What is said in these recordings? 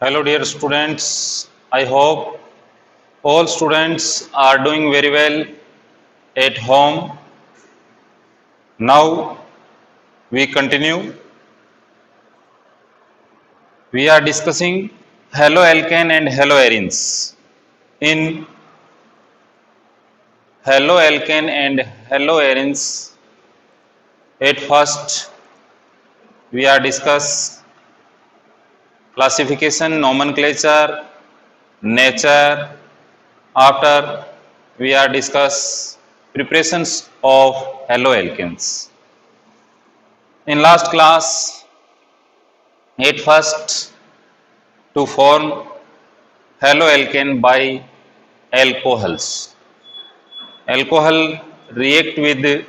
Hello, dear students. I hope all students are doing very well at home. Now we continue. We are discussing haloalkane and haloarenes. In haloalkane and haloarenes, at first we are discuss classification, nomenclature, nature. After we are discuss preparations of haloalkanes. In last class, at first to form haloalkane by alcohols. Alcohol react with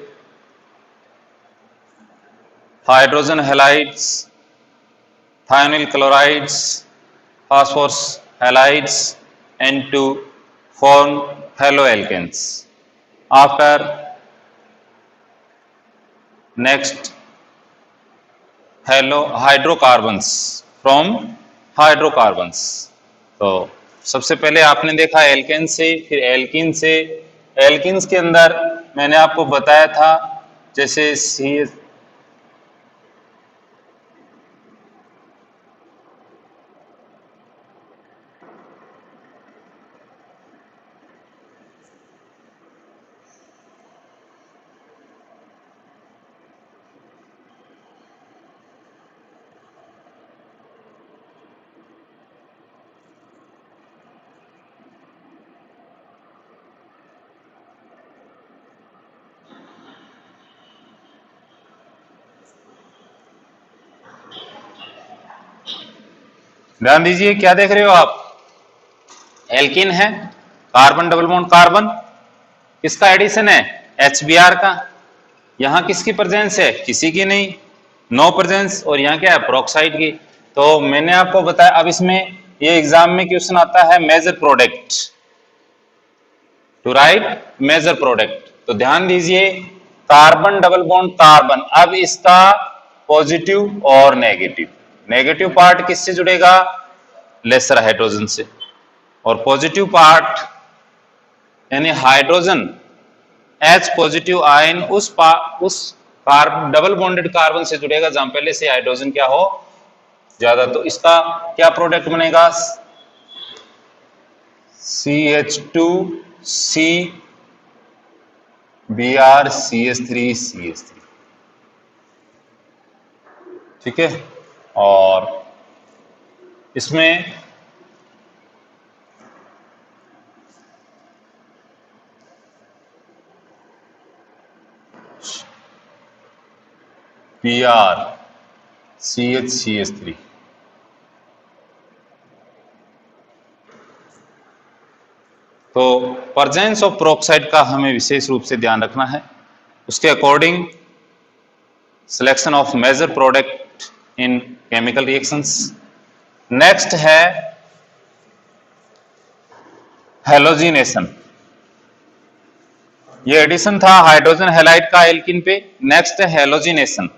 hydrogen halides, thionyl chlorides, phosphorus halides and to form haloalkanes. After next hydrocarbons from hydrocarbons. तो सबसे पहले आपने देखा alkene से, फिर alkene से। Alkenes के अंदर मैंने आपको बताया था जैसे सी ध्यान दीजिए, क्या देख रहे हो आप? एल्कीन है, कार्बन डबल बॉन्ड कार्बन, किसका एडिशन है? HBr का। यहाँ किसकी प्रेजेंस है? किसी की नहीं, नो प्रेजेंस। और यहाँ क्या है? प्रोक्साइड की। तो मैंने आपको बताया, अब इसमें ये एग्जाम में क्वेश्चन आता है major product, to write major product. तो ध्यान दीजिए, कार्बन डबल बॉन्ड कार्बन, अब इसका पॉजिटिव और नेगेटिव। नेगेटिव पार्ट किससे जुड़ेगा? लेसर हाइड्रोजन से। और पॉजिटिव पार्ट यानी हाइड्रोजन H पॉजिटिव आयन उस डबल बॉन्डेड कार्बन से जुड़ेगा जहां पहले से हाइड्रोजन क्या हो, ज्यादा। तो इसका क्या प्रोडक्ट बनेगा? CH2C Br CH3 ठीक है। और इसमें Br CH3। तो प्रेजेंस ऑफ प्रोक्साइड का हमें विशेष रूप से ध्यान रखना है। उसके according selection of major product in chemical reactions. Next है हेलोजिनेशन। ये एडिशन था हाइड्रोजन हैलाइड का एल्किन पे। नेक्स्ट है हेलोजिनेशन।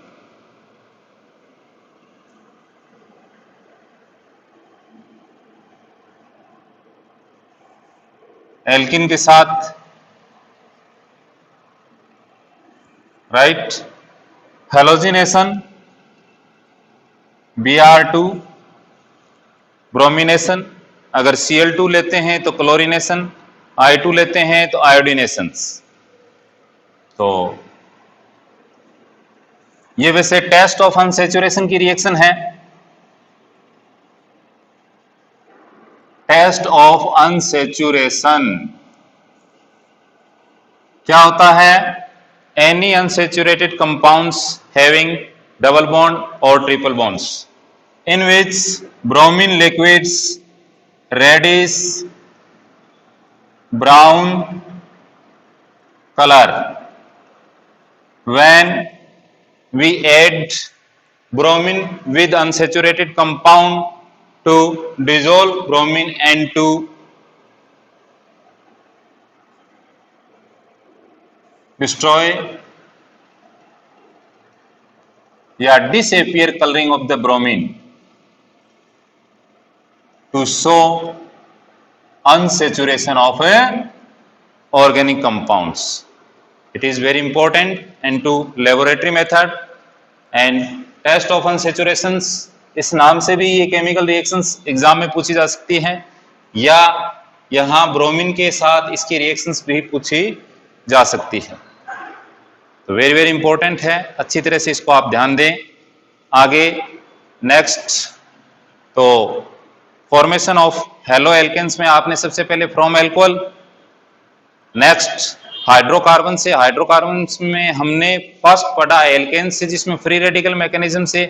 एल्किन के साथ राइट हेलोजिनेशन, Br2 ब्रोमिनेशन, अगर Cl2 लेते हैं तो क्लोरिनेशन, I2 लेते हैं तो आयोडिनेशन। तो ये वैसे टेस्ट ऑफ अनसैचुरेशन की रिएक्शन है। टेस्ट ऑफ अनसैचुरेशन क्या होता है? Any unsaturated compounds having double bond और triple bonds in which bromine liquids reddish brown color when we add bromine with unsaturated compound to dissolve bromine and to destroy या disappear coloring of the bromine। to show unsaturation of organic compounds. It is very important into laboratory method and test of unsaturations. इस नाम से भी ये chemical reactions exam में पूछी जा सकती हैं, या यहाँ ब्रोमीन के साथ इसकी रिएक्शंस भी पूछी जा सकती है। तो वेरी वेरी इंपॉर्टेंट है, अच्छी तरह से इसको आप ध्यान दें। आगे नेक्स्ट, तो फॉर्मेशन ऑफ हेलो एल्केन्स में आपने सबसे पहले फ्रॉम एल्कोहल, नेक्स्ट हाइड्रोकार्बन से, हाइड्रोकार्बन में हमने फर्स्ट पढ़ा एल्केन से जिसमें फ्री रेडिकल मैकेनिज्म से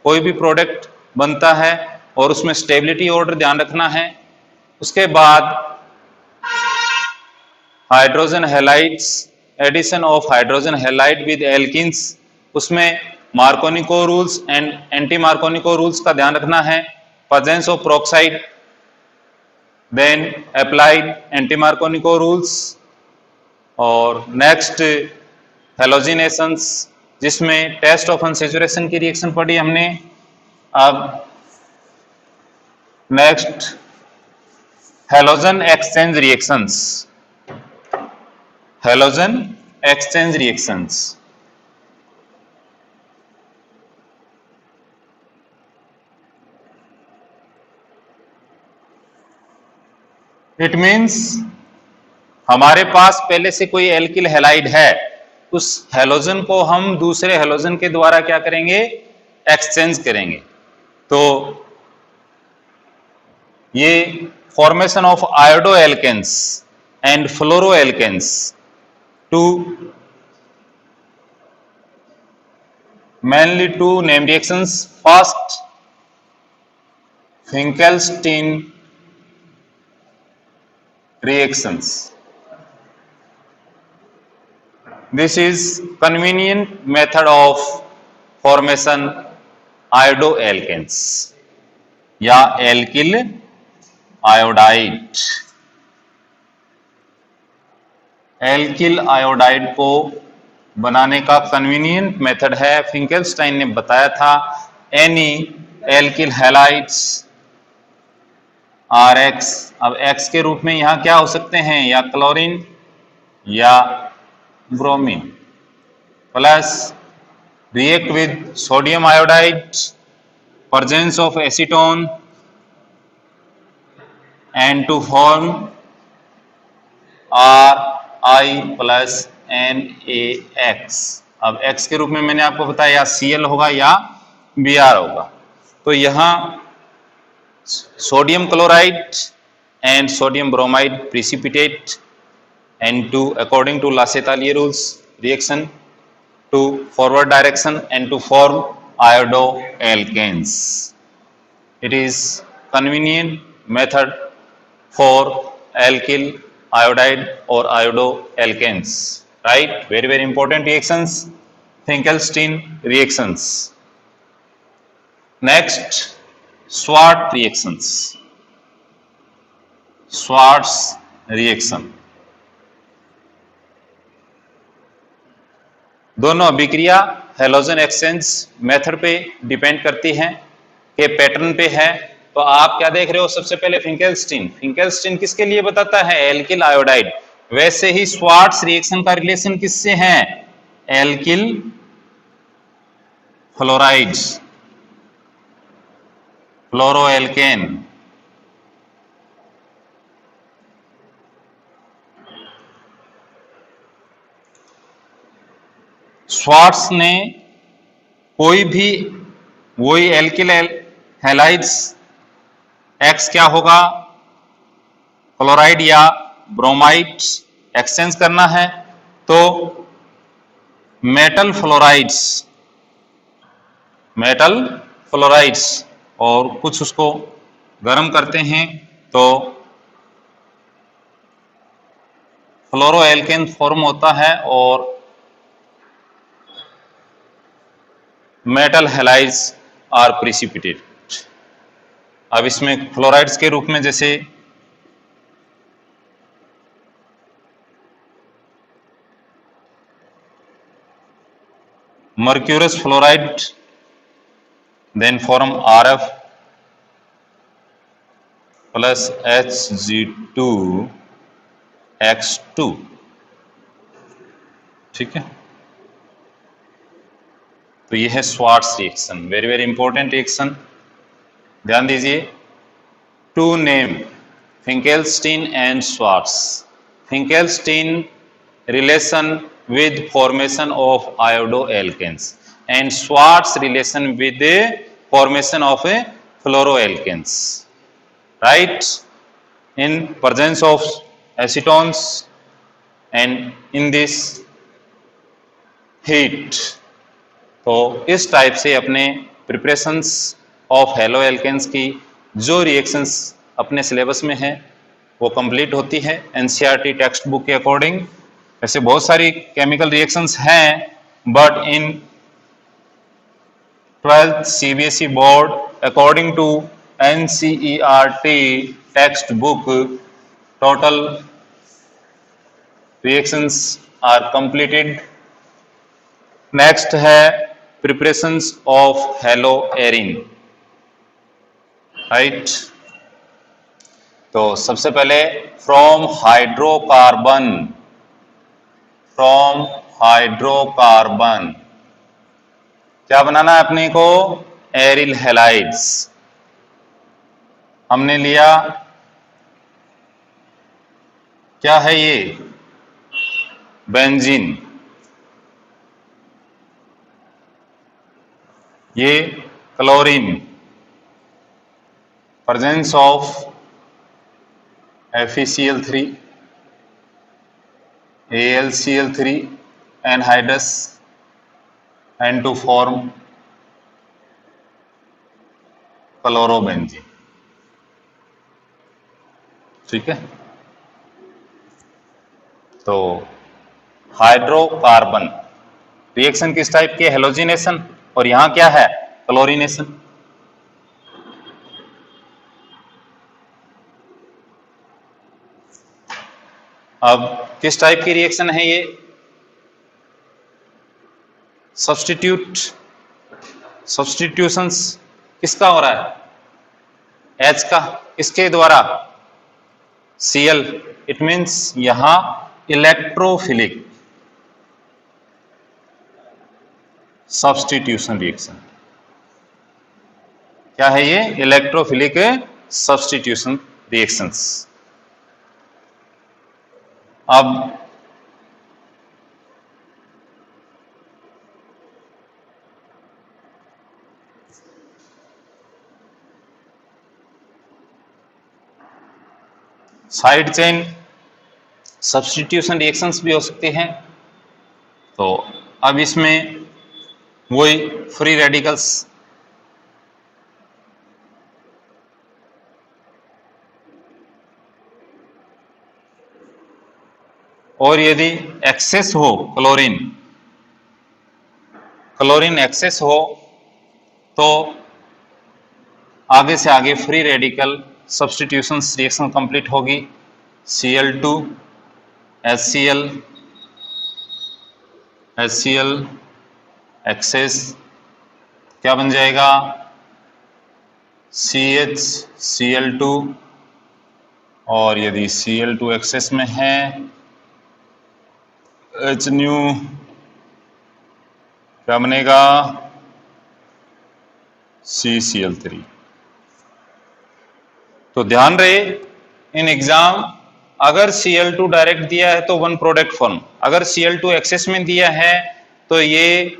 कोई भी प्रोडक्ट बनता है और उसमें स्टेबिलिटी ऑर्डर ध्यान रखना है। उसके बाद hydrogen halides, addition of hydrogen halide with alkenes, उसमें Markovnikov rules and anti Markovnikov rules का ध्यान रखना है। Presence of peroxide, then applied anti Markovnikov rules, और नेक्स्ट हेलोजिनेशंस जिसमें टेस्ट ऑफ अनसैचुरेशन की रिएक्शन पढ़ी हमने। अब next halogen exchange reactions, halogen exchange reactions. It means हमारे पास पहले से कोई एल्किल हैलाइड है, उस हेलोजन को हम दूसरे हेलोजन के द्वारा क्या करेंगे, एक्सचेंज करेंगे। तो ये formation of iodo alkanes and fluoro alkanes to mainly two name reactions. First, Finkelstein reactions. This is convenient method of formation iodoalkanes या एल्किल आयोडाइड। एल्किल आयोडाइड को बनाने का कन्वीनियंट मेथड है, फिंकेलस्टाइन ने बताया था। Any alkyl halides R X, अब X के रूप में यहां क्या हो सकते हैं, या क्लोरीन या bromine, plus react with sodium iodide, presence of acetone and to form R I plus NaX। अब X के रूप में मैंने आपको बताया या Cl होगा या Br होगा। तो यहां sodium chloride and sodium bromide precipitate and to according to Le Chatelier rules reaction to forward direction and to form iodo alkanes. It is convenient method for alkyl iodide or iodoalkanes, right? Very very important reactions, Finkelstein reactions. Next, Schwartz reactions. Schwartz reaction, दोनों अभिक्रिया halogen exchange method पे depend करती हैं कि pattern पे है। तो आप क्या देख रहे हो, सबसे पहले फिंकेलस्टीन, फिंकेलस्टीन किसके लिए बताता है, एल्किल आयोडाइड। वैसे ही स्वार्ट्स रिएक्शन का रिलेशन किससे है, एल्किल फ्लोराइड्स, फ्लोरोएल्केन। स्वार्ट्स ने कोई भी वही एल्किल हैलाइड्स एक्स क्या होगा, क्लोराइड या ब्रोमाइड एक्सचेंज करना है, तो मेटल फ्लोराइड्स और कुछ उसको गर्म करते हैं तो फ्लोरोएल्केन फॉर्म होता है और मेटल हैलाइड्स आर प्रिसिपिटेट। अब इसमें फ्लोराइड्स के रूप में जैसे mercurous fluoride, then form RF, plus Hg2X2, ठीक है। तो ये है Swarts reaction, very very important reaction, ध्यान दीजिए। Two name Finkelstein and Swarts, Finkelstein relation with formation of iodoalkanes and Schwartz relation with the formation of a fluoroalkanes, right, in presence of acetones and in this heat। तो इस type से अपने preparations of halo alkanes की जो reactions अपने syllabus में है वो कंप्लीट होती है एनसीईआरटी टेक्स्ट बुक के अकॉर्डिंग। ऐसे बहुत सारी केमिकल रिएक्शंस हैं, but in 12th CBSE board according to NCERT text book total reactions are completed. Next है preparations of haloarene, right. तो सबसे पहले फ्रॉम हाइड्रोकार्बन क्या बनाना है अपने को, एरिल हैलाइड्स। हमने लिया क्या है ये, बेंजीन, ये chlorine, presence of FeCl3, AlCl3 anhydrous and to form chlorobenzene, ठीक है। तो हाइड्रोकार्बन रिएक्शन किस टाइप की, हेलोजिनेशन, और यहां क्या है, क्लोरीनेशन। अब किस टाइप की रिएक्शन है ये, सब्स्टिट्यूशंस किसका हो रहा है, H का, इसके द्वारा Cl, इट मीन्स यहां इलेक्ट्रोफिलिक सब्स्टिट्यूशन रिएक्शन। क्या है ये, इलेक्ट्रोफिलिक सब्स्टिट्यूशन रिएक्शंस। अब साइड चेन सब्स्टिट्यूशन रिएक्शंस भी हो सकते हैं। तो अब इसमें वही फ्री रेडिकल्स, और यदि एक्सेस हो क्लोरीन एक्सेस हो तो आगे से आगे free radical substitution reaction complete होगी। Cl2 HCl एक्सेस क्या बन जाएगा, CH Cl2, और यदि Cl2 एक्सेस में है H न्यू क्या बनेगा, CCl3। तो ध्यान रहे इन एग्जाम, अगर Cl2 डायरेक्ट दिया है तो वन प्रोडक्ट फॉर्म, अगर Cl2 एक्सेस में दिया है तो ये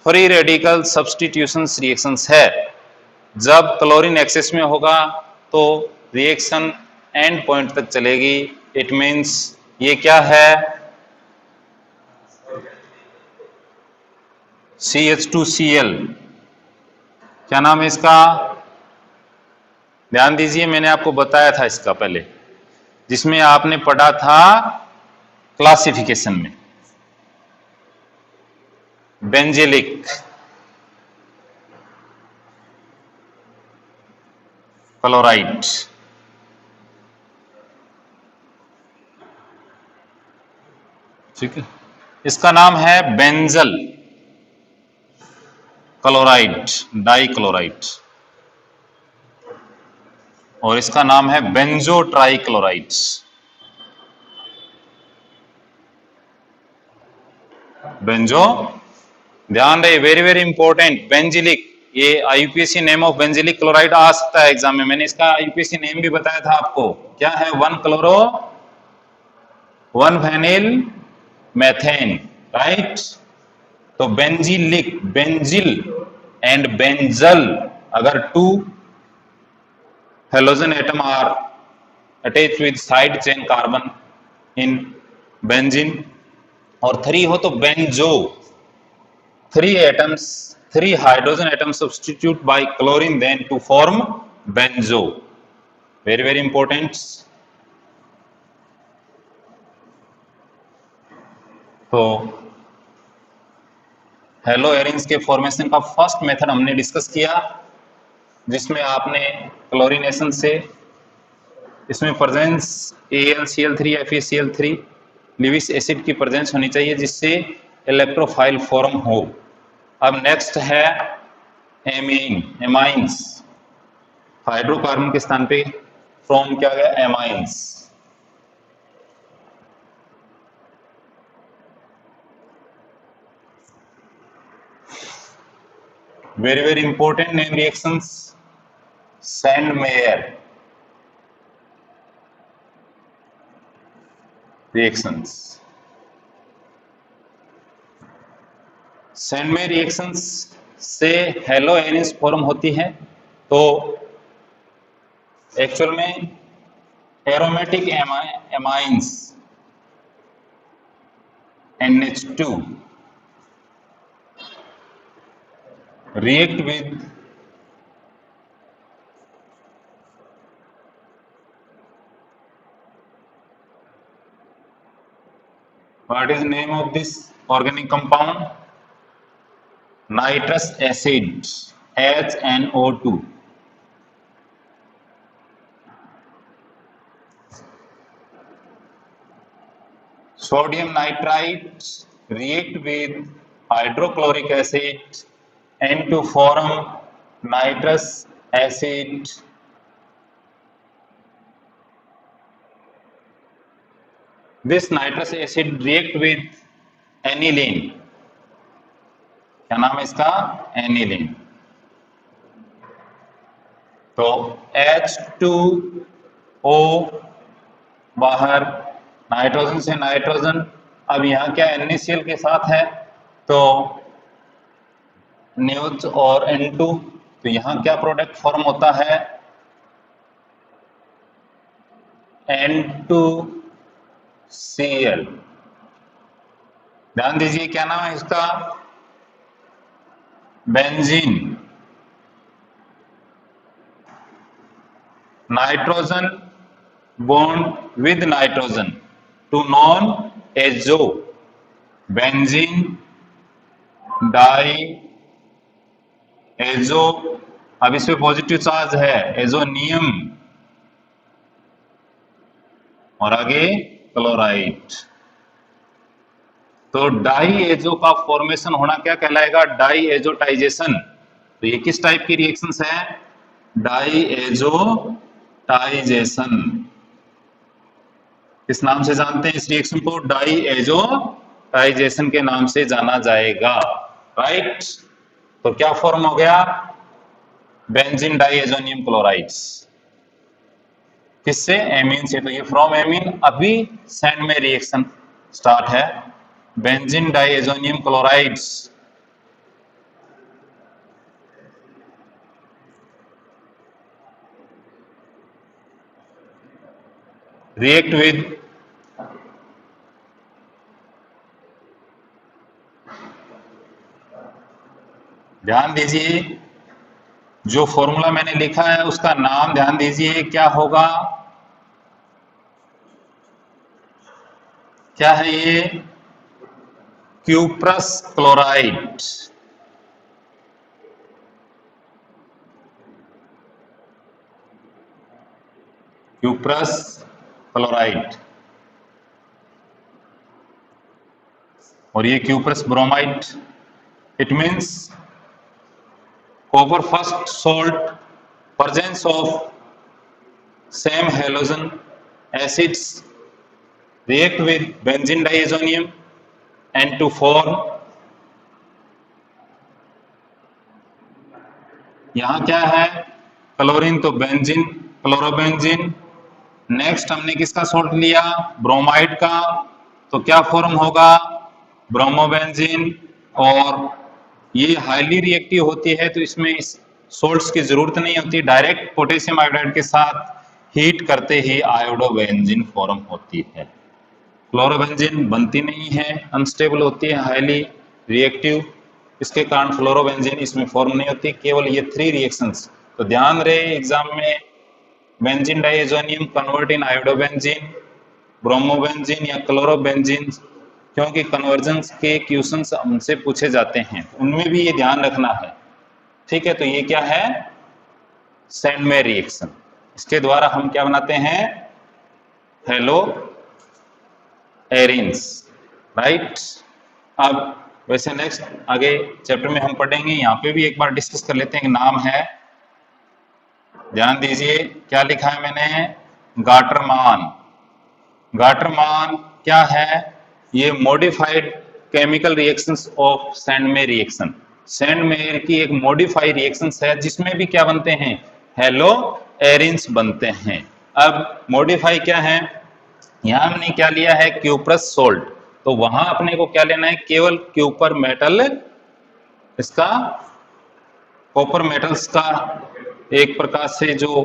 फ्री रेडिकल सब्स्टिट्यूशन रिएक्शंस है। जब क्लोरीन एक्सेस में होगा तो रिएक्शन एंड पॉइंट तक चलेगी, इट मींस ये क्या है, CH2Cl, क्या नाम है इसका, ध्यान दीजिए, मैंने आपको बताया था इसका पहले, जिसमें आपने पढ़ा था क्लासिफिकेशन में, बेंजेलिक क्लोराइड, ठीक है। इसका नाम है बेंजल क्लोराइड, डाई क्लोराइड। और इसका नाम है बेंजो ट्राइक्लोराइड्स। बेंजो, ध्यान रहे, वेरी वेरी इंपॉर्टेंट, बेंजिलिक, ये IUPAC name of benzylic chloride आ सकता है एग्जाम में। मैंने इसका आईयूपीएसी नेम भी बताया था आपको, क्या है, 1 क्लोरो 1 फेनिल मेथेन, राइट। तो बेंजिलिक, बेंजिल एंड बेंजल, अगर 2 halogen atom are attach with side chain carbon in benzene, और 3 हो तो benzo, 3 atoms, 3 hydrogen atoms substitute by chlorine then to form benzo, very very important। तो hello arenes के formation का first method हमने discuss किया, जिसमें आपने क्लोरीनेशन से इसमें प्रेजेंस AlCl3 या FeCl3 लिविस एसिड की प्रेजेंस होनी चाहिए, जिससे इलेक्ट्रोफाइल फॉर्म हो। अब नेक्स्ट है एमीन, एमाइंस, हाइड्रोकार्बन के स्थान पे फॉर्म किया गया amines. Very very important name reactions, Sandmeyer reactions. Sandmeyer reactions से हेलो एरिन्स फॉर्म होती है। तो एक्चुअल में aromatic amines NH2 react with what is the name of this organic compound? Nitrous acid, HNO2। Sodium nitrite react with hydrochloric acid and to form nitrous acid, this nitrous acid react with aniline, क्या नाम है इसका, aniline. तो H2O बाहर, nitrogen से nitrogen, अब यहाँ क्या NaCl के साथ है, तो NH और N2, तो यहाँ क्या प्रोडक्ट फॉर्म होता है, N2Cl। ध्यान दीजिए, क्या नाम है इसका, benzene. Nitrogen bond with nitrogen to non azo, benzene di azo. अब इसमें पॉजिटिव चार्ज है, एजोनियम, और आगे क्लोराइड। तो डाई एजो का फॉर्मेशन होना क्या कहलाएगा, डाई एजोटाइजेशन। तो ये किस टाइप की रिएक्शंस है, डाई एजोटाइजेशन। किस नाम से जानते हैं इस रिएक्शन को, डाई एजोटाइजेशन के नाम से जाना जाएगा, राइट। तो क्या फॉर्म हो गया, बेंजीन डाइएजोनियम क्लोराइड्स, किससे, एमीन से। तो ये फ्रॉम एमीन, अभी सैंड में रिएक्शन स्टार्ट है, benzene diazonium chlorides react with ध्यान दीजिए, जो फॉर्मूला मैंने लिखा है उसका नाम ध्यान दीजिए, क्या होगा, क्या है ये, क्यूप्रस क्लोराइड। क्यूप्रस क्लोराइड, और ये cuprous bromide, it means copper first salt, presence of same halogen acids react with benzene diazonium and to form, यहां क्या है क्लोरीन, तो बेंजीन, क्लोरोबेंजीन। नेक्स्ट हमने किसका सॉल्ट लिया, ब्रोमाइड का, तो क्या फॉर्म होगा, ब्रोमोबेंजीन। और ये हाईली रिएक्टिव होती है तो इसमें इस सोल्ट्स की जरूरत नहीं होती, डायरेक्ट पोटेशियम आयोडाइड के साथ हीट करते ही आयोडोबेंजीन फॉर्म होती है। क्लोरोबेंजीन बनती नहीं है, अनस्टेबल होती है, हाईली रिएक्टिव, इसके कारण फ्लोरोबेंजीन इसमें फॉर्म नहीं होती। केवल ये 3 रिएक्शंस तो ध्यान रहे एग्जाम में, benzene diazonium convert in iodobenzene, bromobenzene या क्लोरोबेंजीन, क्योंकि कन्वर्जेंस के क्वेश्चंस हमसे पूछे जाते हैं, उनमें भी ये ध्यान रखना है। ठीक है, तो ये क्या है, सैंडमेयर रिएक्शन। इसके द्वारा हम क्या बनाते हैं, हेलो एरिन्स, राइट। अब वैसे नेक्स्ट आगे चैप्टर में हम पढ़ेंगे, यहाँ पे भी एक बार डिस्कस कर लेते हैं। नाम है, ध्यान दीजिए क्या लिखा है मैंने, गाटरमान। गाटरमान क्या है, ये modified chemical reactions of Sandmeyer reaction. Sandmeyer की एक मॉडिफाइड रिएक्शंस है जिसमें भी क्या बनते हैं, हेलो एरिन्स बनते हैं। अब मॉडिफाई क्या है, यहां हमने क्या लिया है, क्यूप्रस सोल्ट, तो वहां अपने को क्या लेना है, केवल क्यूपर मेटल, इसका कॉपर मेटल्स का एक प्रकार से जो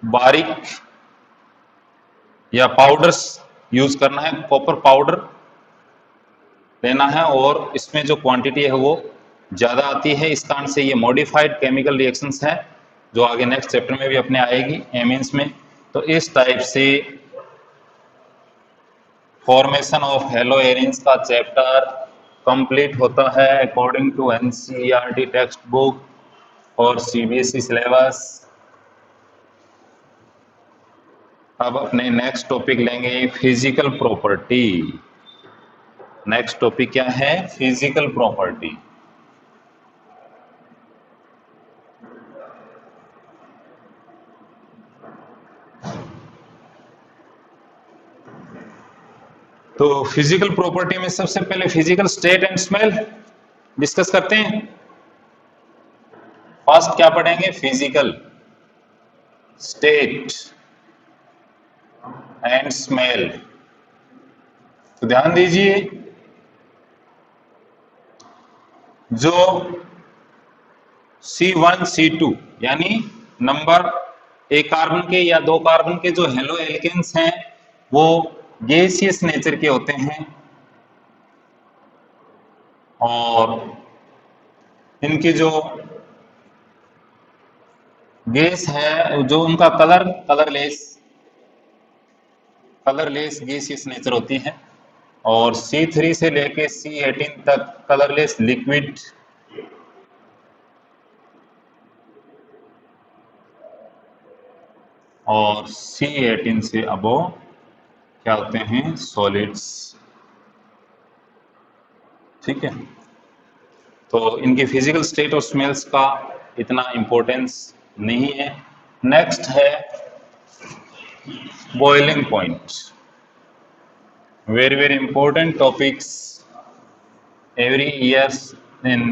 बारीक या पाउडर्स यूज करना है, कॉपर पाउडर लेना है, और इसमें जो क्वांटिटी है वो ज्यादा आती है। इस कारण से ये मॉडिफाइड केमिकल रिएक्शंस है जो आगे नेक्स्ट चैप्टर में भी अपने आएगी एमीन्स में। तो इस टाइप से फॉर्मेशन ऑफ हेलो एरिन्स का चैप्टर कंप्लीट होता है according to NCERT text book और सीबीएसई सिलेबस। अब अपने नेक्स्ट टॉपिक लेंगे फिजिकल प्रॉपर्टी। नेक्स्ट टॉपिक क्या है, फिजिकल प्रॉपर्टी। तो फिजिकल प्रॉपर्टी में सबसे पहले physical state and smell discuss करते हैं। फर्स्ट क्या पढ़ेंगे, फिजिकल स्टेट एंड स्मेल। तो ध्यान दीजिए, जो C1 C2 यानी नंबर एक कार्बन के या 2 कार्बन के जो हेलो एल्केन्स हैं वो गैसियस नेचर के होते हैं, और इनकी जो गैस है, जो उनका कलरलेस गैसियस नेचर होती है। और C3 से लेके C18 तक कलरलेस लिक्विड, और C18 से अबो क्या होते हैं, सॉलिड्स। ठीक है, तो इनकी फिजिकल स्टेट और स्मेल्स का इतना इंपॉर्टेंस नहीं है। नेक्स्ट है boiling point, very very important topics every years in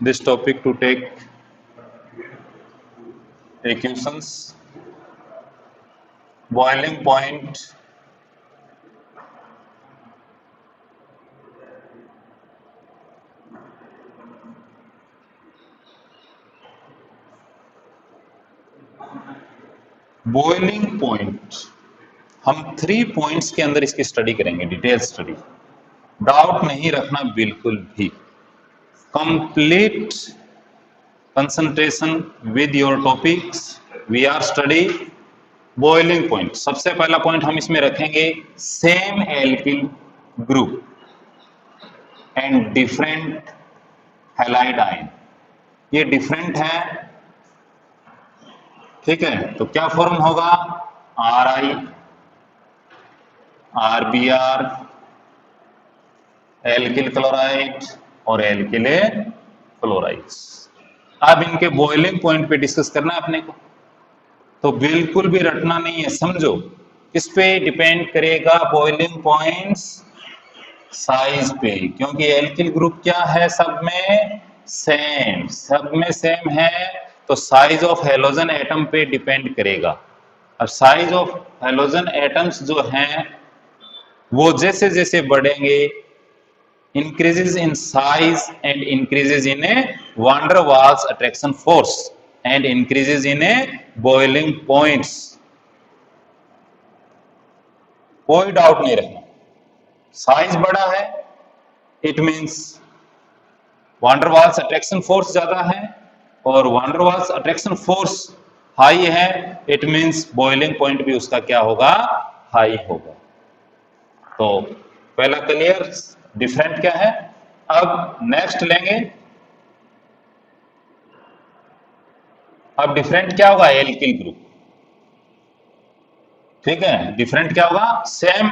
this topic to take equations। boiling point, boiling point हम 3 पॉइंट्स के अंदर इसकी स्टडी करेंगे, डिटेल स्टडी, डाउट नहीं रखना बिल्कुल भी, complete concentration with your topics. We are study boiling point. सबसे पहला पॉइंट हम इसमें रखेंगे, same alkyl group and different halide ion, ये डिफरेंट है। ठीक है, तो क्या फॉर्म होगा, RI, RBr, एल्किल क्लोराइड और एल्किले क्लोराइड्स। अब इनके बॉइलिंग पॉइंट पे डिस्कस करना है अपने को, तो बिल्कुल भी रटना नहीं है, समझो। किस पे डिपेंड करेगा बॉइलिंग पॉइंट्स? साइज पे, क्योंकि एल्किल ग्रुप क्या है, सब में सेम, सब में सेम है, तो साइज ऑफ हेलोजन एटम पे डिपेंड करेगा। अब साइज ऑफ हेलोजन एटम्स जो हैं वो जैसे जैसे बढ़ेंगे, increases in size and increases in a van der Waals attraction force and increases in a boiling points, कोई डाउट नहीं रखना। साइज बड़ा है it means van der Waals attraction force ज्यादा है, और van der Waals attraction force high है, it means boiling point भी उसका क्या होगा, हाई होगा। तो पहला क्लियर, डिफरेंट क्या है। अब नेक्स्ट लेंगे, अब डिफरेंट क्या होगा, एल्किल ग्रुप। ठीक है, डिफरेंट क्या होगा, सेम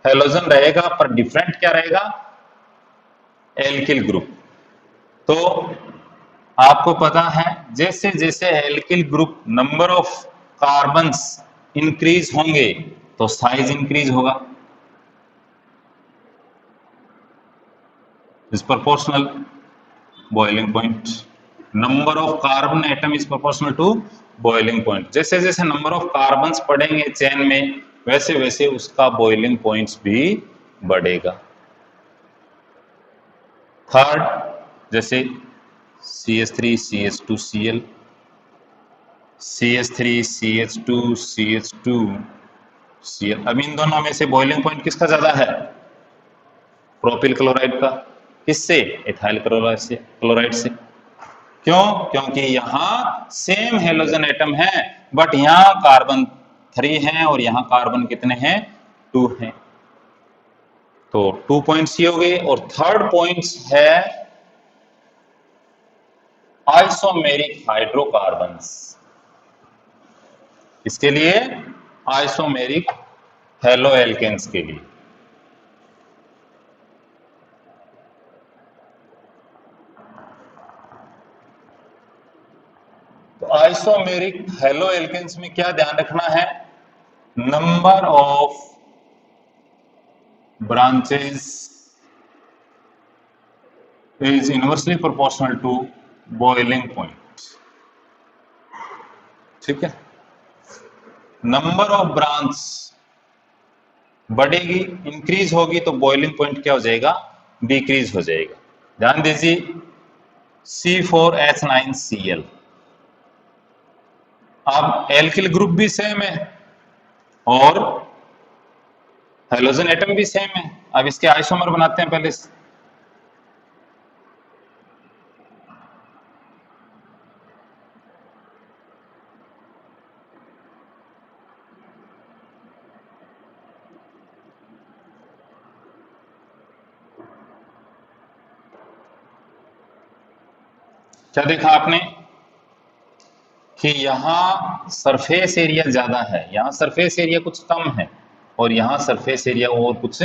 हेलोजन रहेगा पर डिफरेंट क्या रहेगा, एल्किल ग्रुप। तो आपको पता है जैसे जैसे alkyl group number of carbons increase होंगे तो साइज इंक्रीज होगा, is proportional boiling point. Number of carbon atom is proportional to boiling point. जैसे जैसे नंबर ऑफ कार्बन्स बढ़ेंगे चेन में, वैसे वैसे उसका बॉइलिंग पॉइंट्स भी बढ़ेगा। थर्ड, जैसे CH3 CH2 Cl, CH3 CH2 CH2 Cl। अब इन दोनों में से बॉइलिंग पॉइंट किसका ज्यादा है, प्रोपिल क्लोराइड का। किससे, इथाइल क्लोराइड से। क्यों, क्योंकि यहाँ सेम हेलोजन एटम है बट यहाँ कार्बन 3 है और यहाँ कार्बन कितने हैं, 2 हैं। तो 2 पॉइंट्स ये हो गए। और थर्ड पॉइंट्स है आइसोमेरिक हाइड्रोकार्बन्स। इसके लिए आइसोमेरिक हेलो एल्केन्स के लिए। तो आइसोमेरिक हेलो एल्केन्स में क्या ध्यान रखना है, number of branches is inversely proportional to boiling point। ठीक है, नंबर ऑफ ब्रांच बढ़ेगी, इंक्रीज होगी तो बॉइलिंग पॉइंट क्या हो जाएगा, डिक्रीज हो जाएगा। ध्यान दीजिए C4H9Cl, अब एल्किल ग्रुप भी सेम है और हेलोजन एटम भी सेम है। अब इसके आइसोमर बनाते हैं पहले से। क्या देखा आपने कि यहाँ सरफेस एरिया ज्यादा है, यहाँ सरफेस एरिया कुछ कम है और यहाँ सरफेस एरिया और कुछ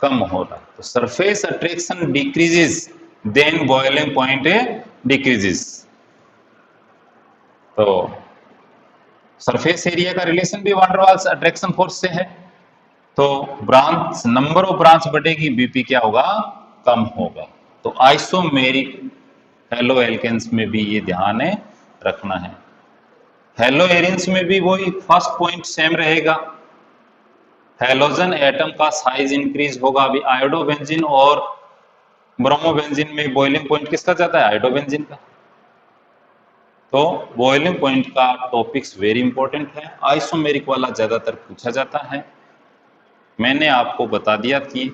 कम हो रहा है। तो surface attraction decreases then boiling point decreases. तो सरफेस एरिया का रिलेशन भी van der Waals attraction force से है। तो ब्रांच, नंबर ऑफ ब्रांच बढ़ेगी, बीपी क्या होगा, कम होगा। तो आइसोमेरिक हेलो एल्केन्स में भी ये ध्यान रखना है। हेलो एरिन्स में भी वही फर्स्ट पॉइंट सेम रहेगा, हेलोजन एटम का साइज इंक्रीज होगा। अभी आयोडोबेंजीन और ब्रोमोबेंजीन में बॉइलिंग पॉइंट किसका ज्यादा है, आयोडोबेंजीन का। तो बॉइलिंग पॉइंट का टॉपिक्स वेरी इंपॉर्टेंट है, आइसोमेरिक वाला ज्यादातर पूछा जाता है। मैंने आपको बता दिया कि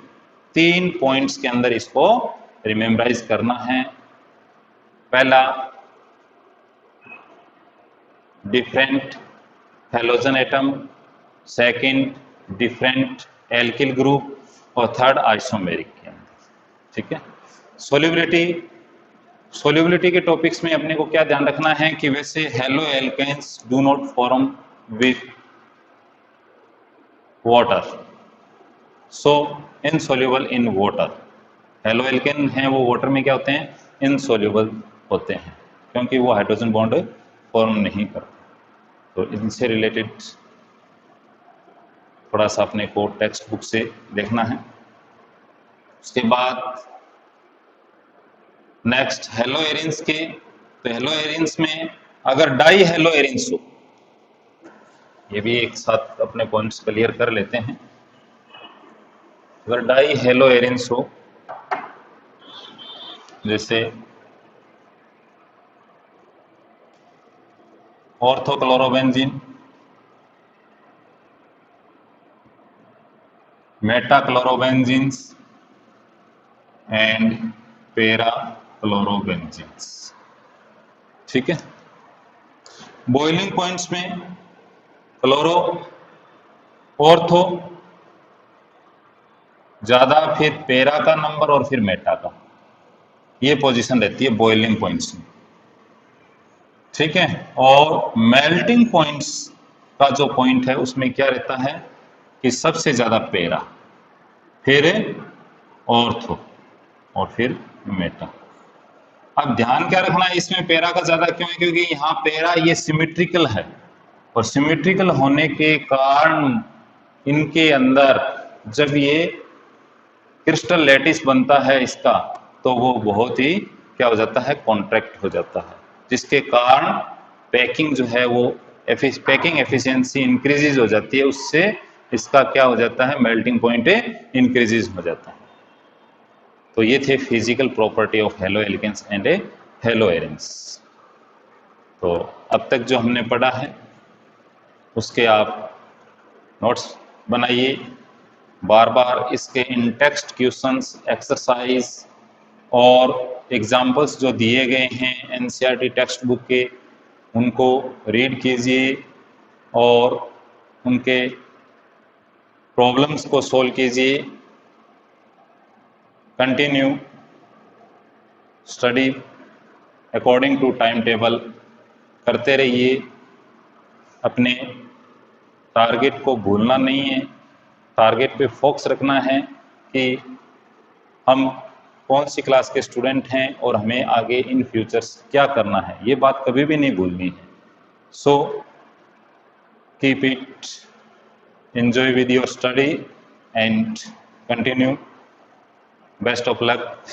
3 पॉइंट्स के अंदर इसको रिमेम्बराइज करना है। पहला, different halogen atom, second different alkyl group, और थर्ड आइसोमेरिक के अंदर। ठीक है, सोल्यूबिलिटी के टॉपिक्स में अपने को क्या ध्यान रखना है कि वैसे halo alkanes do not form with water, so insoluble in water. Halo alkane हैं वो वाटर में क्या होते हैं, इनसोल्यूबल होते हैं, क्योंकि वो हाइड्रोजन बॉन्ड फॉर्म नहीं करता। तो इनसे रिलेटेड थोड़ा सा अपने को टेक्स्ट बुक से देखना है। उसके बाद नेक्स्ट हेलो एरिन्स के, तो हेलो एरिन्स में अगर डाई हेलो एरिन्स हो, ये भी एक साथ अपने पॉइंट्स क्लियर कर लेते हैं। अगर डाई हेलो एरिन्स हो, जैसे ऑर्थोक्लोरोबेंजीन, मेटाक्लोरोबेंजीन्स एंड पैराक्लोरोबेंजीन्स, ठीक है। बॉइलिंग पॉइंट्स में क्लोरो, ऑर्थो ज्यादा, फिर पैरा का नंबर और फिर मेटा का, ये पोजीशन रहती है बॉइलिंग पॉइंट्स में, ठीक है। और मेल्टिंग पॉइंट्स का जो पॉइंट है उसमें क्या रहता है कि सबसे ज्यादा पैरा, फिर ऑर्थो और फिर मेटा। अब ध्यान क्या रखना है इसमें पैरा का ज्यादा क्यों है, क्योंकि यहाँ पैरा ये सिमेट्रिकल है, और सिमेट्रिकल होने के कारण इनके अंदर जब ये क्रिस्टल लैटिस बनता है इसका, तो वो बहुत ही क्या हो जाता है, कॉन्ट्रैक्ट हो जाता है, जिसके कारण पैकिंग जो है वो पैकिंग एफिशिएंसी इंक्रीजेज हो जाती है, उससे इसका क्या हो जाता है, मेल्टिंग पॉइंट इंक्रीजेज हो जाता है। तो ये थे physical property of halo alkanes and halo arenes. तो अब तक जो हमने पढ़ा है उसके आप नोट्स बनाइए, बार बार इसके इन टेक्स्ट क्वेश्चंस, एक्सरसाइज और एग्जाम्पल्स जो दिए गए हैं एनसीईआरटी टेक्स्ट बुक के, उनको रीड कीजिए और उनके प्रॉब्लम्स को सोल्व कीजिए। Continue study according to time table करते रहिए, अपने टारगेट को भूलना नहीं है, टारगेट पे फोकस रखना है कि हम कौन सी क्लास के स्टूडेंट हैं और हमें आगे इन फ्यूचर्स क्या करना है, ये बात कभी भी नहीं भूलनी है। So keep it, enjoy with your study and continue. Best of luck.